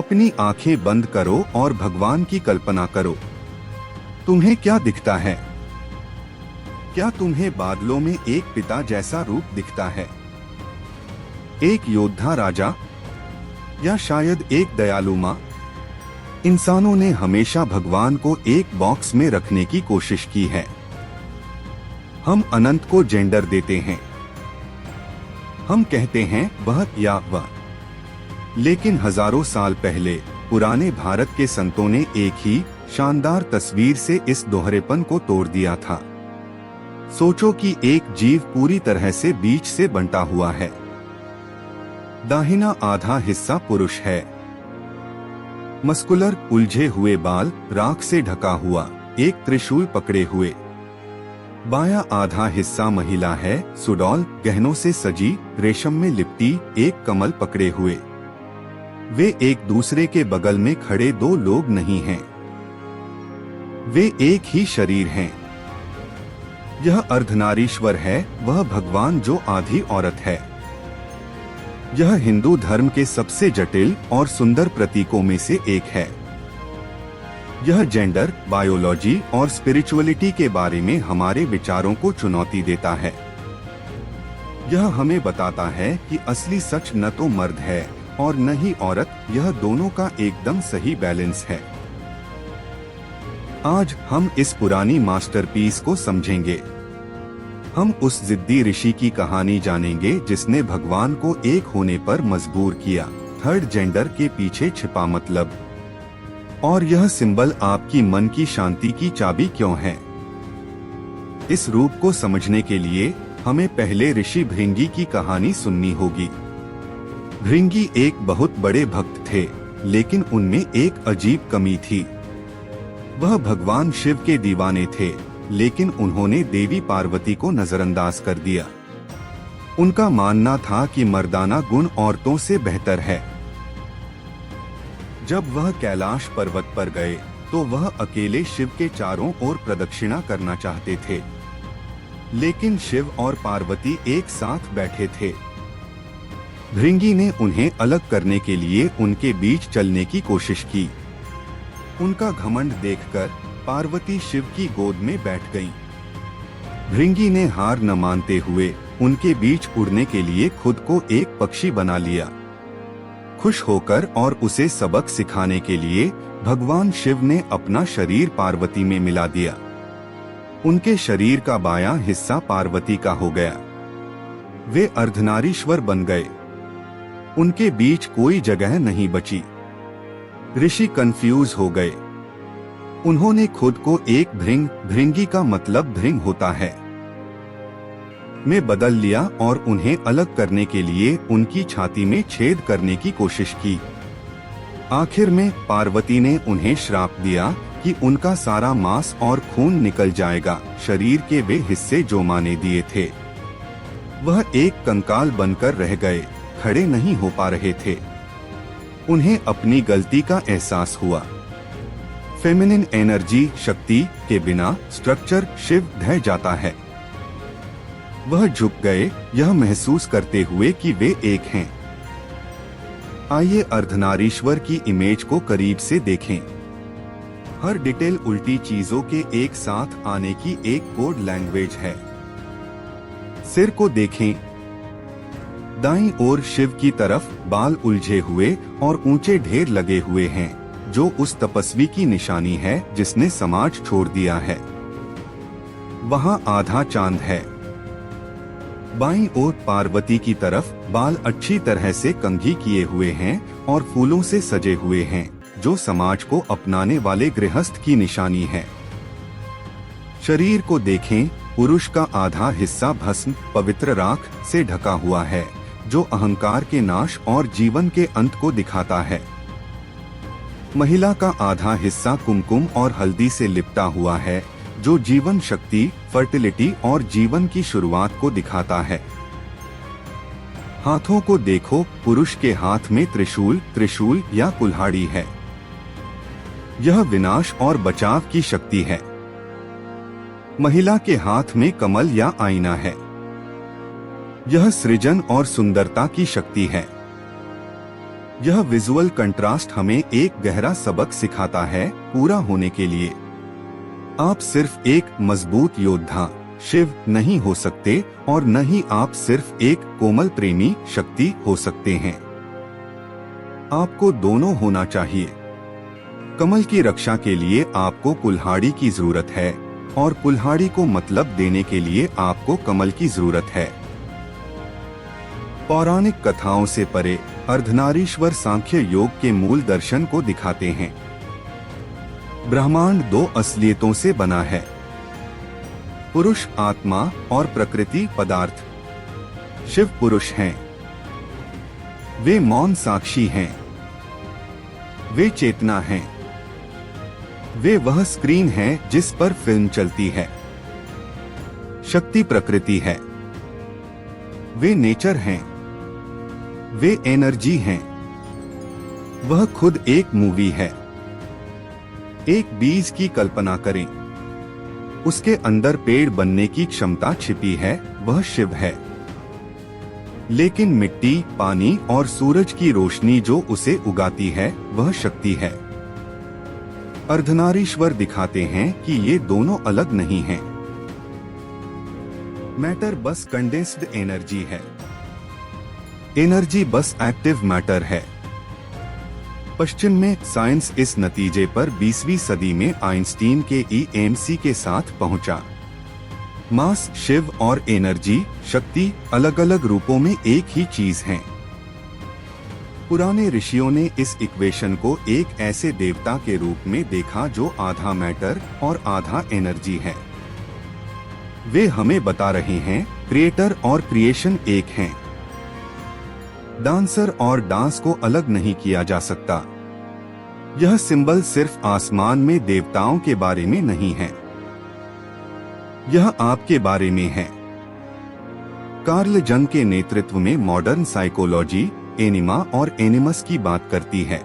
अपनी आंखें बंद करो और भगवान की कल्पना करो। तुम्हें क्या दिखता है? क्या तुम्हें बादलों में एक पिता जैसा रूप दिखता है? एक योद्धा राजा? या शायद एक दयालु माँ? इंसानों ने हमेशा भगवान को एक बॉक्स में रखने की कोशिश की है। हम अनंत को जेंडर देते हैं। हम कहते हैं वह या वह। लेकिन हजारों साल पहले पुराने भारत के संतों ने एक ही शानदार तस्वीर से इस दोहरेपन को तोड़ दिया था। सोचो कि एक जीव पूरी तरह से बीच से बंटा हुआ है। दाहिना आधा हिस्सा पुरुष है, मस्कुलर, उलझे हुए बाल, राख से ढका हुआ, एक त्रिशूल पकड़े हुए। बायां आधा हिस्सा महिला है, सुडौल, गहनों से सजी, रेशम में लिपटी, एक कमल पकड़े हुए। वे एक दूसरे के बगल में खड़े दो लोग नहीं हैं, वे एक ही शरीर हैं। यह अर्धनारीश्वर है, वह भगवान जो आधी औरत है। यह हिंदू धर्म के सबसे जटिल और सुंदर प्रतीकों में से एक है। यह जेंडर, बायोलॉजी और स्पिरिचुअलिटी के बारे में हमारे विचारों को चुनौती देता है। यह हमें बताता है कि असली सच न तो मर्द है और न ही औरत, यह दोनों का एकदम सही बैलेंस है। आज हम इस पुरानी मास्टरपीस को समझेंगे। हम उस जिद्दी ऋषि की कहानी जानेंगे जिसने भगवान को एक होने पर मजबूर किया। थर्ड जेंडर के पीछे छिपा मतलब, और यह सिंबल आपकी मन की शांति की चाबी क्यों है। इस रूप को समझने के लिए हमें पहले ऋषि भृंगी की कहानी सुननी होगी। भृंगी एक बहुत बड़े भक्त थे, लेकिन उनमें एक अजीब कमी थी। वह भगवान शिव के दीवाने थे, लेकिन उन्होंने देवी पार्वती को नजरअंदाज कर दिया। उनका मानना था कि मर्दाना गुण औरतों से बेहतर है। जब वह कैलाश पर्वत पर गए तो वह अकेले शिव के चारों ओर प्रदक्षिणा करना चाहते थे, लेकिन शिव और पार्वती एक साथ बैठे थे। भृंगी ने उन्हें अलग करने के लिए उनके बीच चलने की कोशिश की। उनका घमंड देखकर पार्वती शिव की गोद में बैठ गईं। भृंगी ने हार न मानते हुए उनके बीच उड़ने के लिए खुद को एक पक्षी बना लिया। खुश होकर और उसे सबक सिखाने के लिए भगवान शिव ने अपना शरीर पार्वती में मिला दिया। उनके शरीर का बायां हिस्सा पार्वती का हो गया। वे अर्धनारीश्वर बन गए। उनके बीच कोई जगह नहीं बची। ऋषि कंफ्यूज हो गए। उन्होंने खुद को एक भृंगी का मतलब भृंग होता है में बदल लिया और उन्हें अलग करने के लिए उनकी छाती में छेद करने की कोशिश की। आखिर में पार्वती ने उन्हें श्राप दिया कि उनका सारा मांस और खून निकल जाएगा। शरीर के वे हिस्से जो माने दिए थे वह एक कंकाल बनकर रह गए, खड़े नहीं हो पा रहे थे। उन्हें अपनी गलती का एहसास हुआ। फेमिनिन एनर्जी, शक्ति के बिना स्ट्रक्चर शिव ढह जाता है। वह झुक गए, यह महसूस करते हुए कि वे एक हैं। आइए अर्धनारीश्वर की इमेज को करीब से देखें। हर डिटेल उल्टी चीजों के एक साथ आने की एक कोड लैंग्वेज है। सिर को देखें। दाईं ओर शिव की तरफ बाल उलझे हुए और ऊंचे ढेर लगे हुए हैं, जो उस तपस्वी की निशानी है जिसने समाज छोड़ दिया है। वहां आधा चांद है। बाईं ओर पार्वती की तरफ बाल अच्छी तरह से कंघी किए हुए हैं और फूलों से सजे हुए हैं, जो समाज को अपनाने वाले गृहस्थ की निशानी है। शरीर को देखें। पुरुष का आधा हिस्सा भस्म, पवित्र राख से ढका हुआ है, जो अहंकार के नाश और जीवन के अंत को दिखाता है। महिला का आधा हिस्सा कुमकुम और हल्दी से लिपटा हुआ है, जो जीवन शक्ति, फर्टिलिटी और जीवन की शुरुआत को दिखाता है। हाथों को देखो। पुरुष के हाथ में त्रिशूल या कुल्हाड़ी है। यह विनाश और बचाव की शक्ति है। महिला के हाथ में कमल या आईना है। यह सृजन और सुंदरता की शक्ति है। यह विजुअल कंट्रास्ट हमें एक गहरा सबक सिखाता है। पूरा होने के लिए आप सिर्फ एक मजबूत योद्धा शिव नहीं हो सकते और न ही आप सिर्फ एक कोमल प्रेमी शक्ति हो सकते हैं। आपको दोनों होना चाहिए। कमल की रक्षा के लिए आपको कुल्हाड़ी की जरूरत है और कुल्हाड़ी को मतलब देने के लिए आपको कमल की जरूरत है। पौराणिक कथाओं से परे अर्धनारीश्वर सांख्य योग के मूल दर्शन को दिखाते हैं। ब्रह्मांड दो असलियतों से बना है, पुरुष आत्मा और प्रकृति पदार्थ। शिव पुरुष हैं, वे मौन साक्षी हैं, वे चेतना हैं, वे वह स्क्रीन है जिस पर फिल्म चलती है। शक्ति प्रकृति है, वे नेचर हैं, वे एनर्जी हैं, वह खुद एक मूवी है। एक बीज की कल्पना करें, उसके अंदर पेड़ बनने की क्षमता छिपी है, वह शिव है। लेकिन मिट्टी, पानी और सूरज की रोशनी जो उसे उगाती है, वह शक्ति है। अर्धनारीश्वर दिखाते हैं कि ये दोनों अलग नहीं हैं। मैटर बस कंडेंस्ड एनर्जी है, एनर्जी बस एक्टिव मैटर है। पश्चिम में साइंस इस नतीजे पर 20वीं सदी में आइंस्टीन के EMC के साथ पहुंचा। मास, शिव और एनर्जी, शक्ति अलग अलग रूपों में एक ही चीज हैं। पुराने ऋषियों ने इस इक्वेशन को एक ऐसे देवता के रूप में देखा जो आधा मैटर और आधा एनर्जी है। वे हमें बता रहे हैं क्रिएटर और क्रिएशन एक हैं। डांसर और डांस को अलग नहीं किया जा सकता। यह सिंबल सिर्फ आसमान में देवताओं के बारे में नहीं है, यह आपके बारे में है। कार्ल जंग के नेतृत्व में मॉडर्न साइकोलॉजी एनिमा और एनिमस की बात करती है।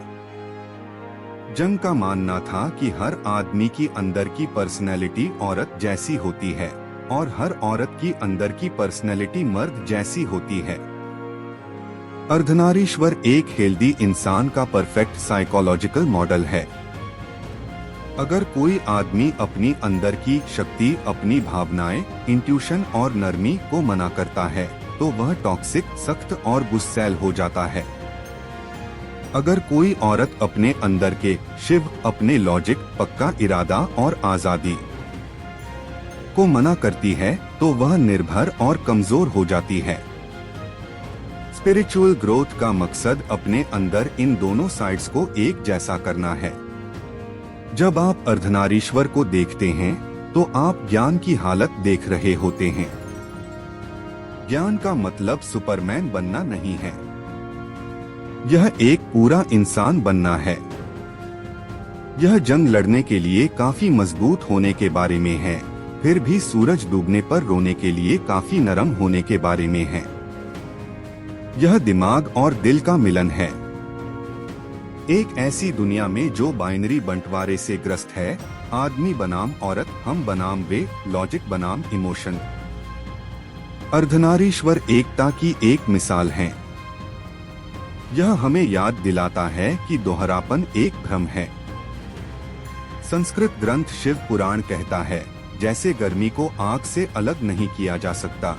जंग का मानना था कि हर आदमी की अंदर की पर्सनैलिटी औरत जैसी होती है और हर औरत की अंदर की पर्सनैलिटी मर्द जैसी होती है। अर्धनारीश्वर एक हेल्दी इंसान का परफेक्ट साइकोलॉजिकल मॉडल है। अगर कोई आदमी अपनी अंदर की शक्ति, अपनी भावनाएं, इंट्यूशन और नरमी को मना करता है तो वह टॉक्सिक, सख्त और गुस्सैल हो जाता है। अगर कोई औरत अपने अंदर के शिव, अपने लॉजिक, पक्का इरादा और आजादी को मना करती है तो वह निर्भर और कमजोर हो जाती है। स्पिरिचुअल ग्रोथ का मकसद अपने अंदर इन दोनों साइड्स को एक जैसा करना है। जब आप अर्धनारीश्वर को देखते हैं तो आप ज्ञान की हालत देख रहे होते हैं। ज्ञान का मतलब सुपरमैन बनना नहीं है, यह एक पूरा इंसान बनना है। यह जंग लड़ने के लिए काफी मजबूत होने के बारे में है, फिर भी सूरज डूबने पर रोने के लिए काफी नरम होने के बारे में है। यह दिमाग और दिल का मिलन है। एक ऐसी दुनिया में जो बाइनरी बंटवारे से ग्रस्त है, आदमी बनाम औरत, हम बनाम वे, लॉजिक बनाम इमोशन। अर्धनारीश्वर एकता की एक मिसाल है। यह हमें याद दिलाता है कि दोहरापन एक भ्रम है। संस्कृत ग्रंथ शिव पुराण कहता है, जैसे गर्मी को आग से अलग नहीं किया जा सकता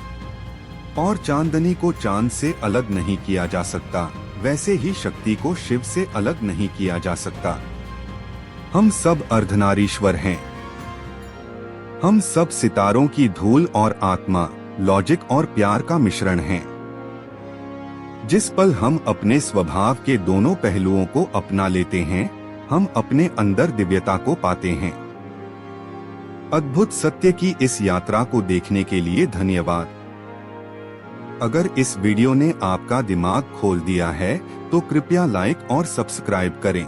और चांदनी को चांद से अलग नहीं किया जा सकता, वैसे ही शक्ति को शिव से अलग नहीं किया जा सकता। हम सब अर्धनारीश्वर हैं। हम सब सितारों की धूल और आत्मा, लॉजिक और प्यार का मिश्रण हैं। जिस पल हम अपने स्वभाव के दोनों पहलुओं को अपना लेते हैं, हम अपने अंदर दिव्यता को पाते हैं। अद्भुत सत्य की इस यात्रा को देखने के लिए धन्यवाद। अगर इस वीडियो ने आपका दिमाग खोल दिया है तो कृपया लाइक और सब्सक्राइब करें।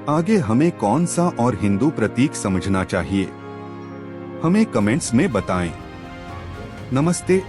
आगे हमें कौन सा और हिंदू प्रतीक समझना चाहिए, हमें कमेंट्स में बताएं। नमस्ते।